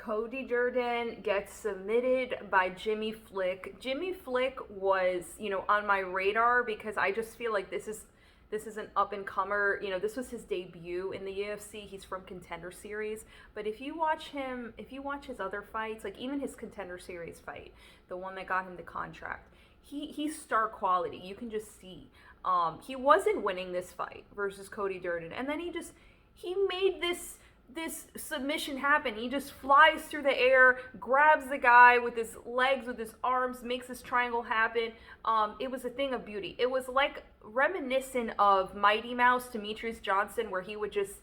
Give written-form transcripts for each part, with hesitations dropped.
Cody Durden gets submitted by Jimmy Flick. Jimmy Flick was, on my radar because I just feel like this is an up and comer. This was his debut in the UFC. He's from Contender Series, but if you watch his other fights, like even his Contender Series fight, the one that got him the contract, he's star quality. You can just see. He wasn't winning this fight versus Cody Durden, and then he made this submission happen. He just flies through the air, grabs the guy with his legs, with his arms, makes this triangle happen. It was a thing of beauty. It was like reminiscent of Mighty Mouse, Demetrius Johnson, where he would just,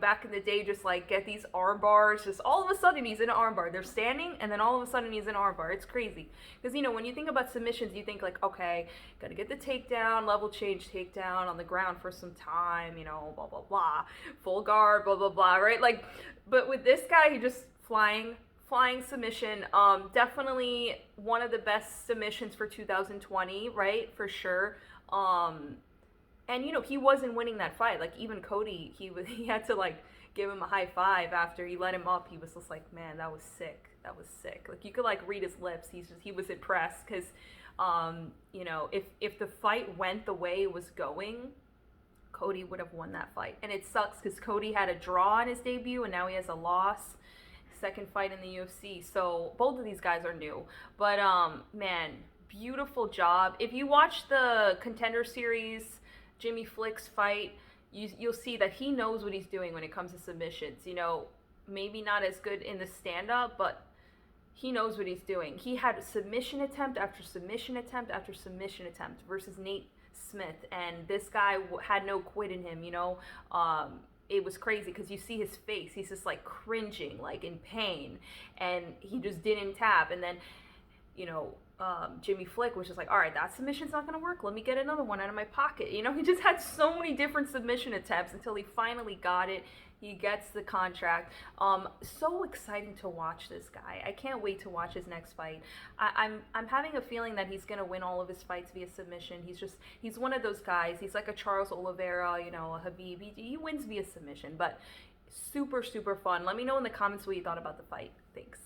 back in the day, just like get these arm bars. Just all of a sudden he's in an arm bar. They're standing, and then all of a sudden he's in an arm bar. It's crazy. Because, when you think about submissions, you think like, okay, gotta get the takedown, level change takedown on the ground for some time, blah, blah, blah. Full guard, blah, blah, blah, right? Like, but with this guy, he just flying submission. Definitely one of the best submissions for 2020, right? For sure. And he wasn't winning that fight. Like even Cody, he had to like give him a high five after he let him up. He was just like, man, that was sick. That was sick. Like you could like read his lips. He was impressed because, if the fight went the way it was going, Cody would have won that fight. And it sucks because Cody had a draw on his debut and now he has a loss. Second fight in the UFC. So both of these guys are new. But man, beautiful job. If you watch the Contender Series, Jimmy Flick's fight, you'll see that he knows what he's doing when it comes to submissions. Maybe not as good in the stand-up, but he knows what he's doing. He had submission attempt after submission attempt after submission attempt versus Nate Smith, and this guy had no quit in him. It was crazy because you see his face. He's just like cringing, like in pain, and he just didn't tap. And then, Jimmy Flick was just like, all right, that submission's not going to work. Let me get another one out of my pocket. He just had so many different submission attempts until he finally got it. He gets the contract. So exciting to watch this guy. I can't wait to watch his next fight. I'm having a feeling that he's going to win all of his fights via submission. He's one of those guys. He's like a Charles Oliveira, a Khabib. He wins via submission, but super, super fun. Let me know in the comments what you thought about the fight. Thanks.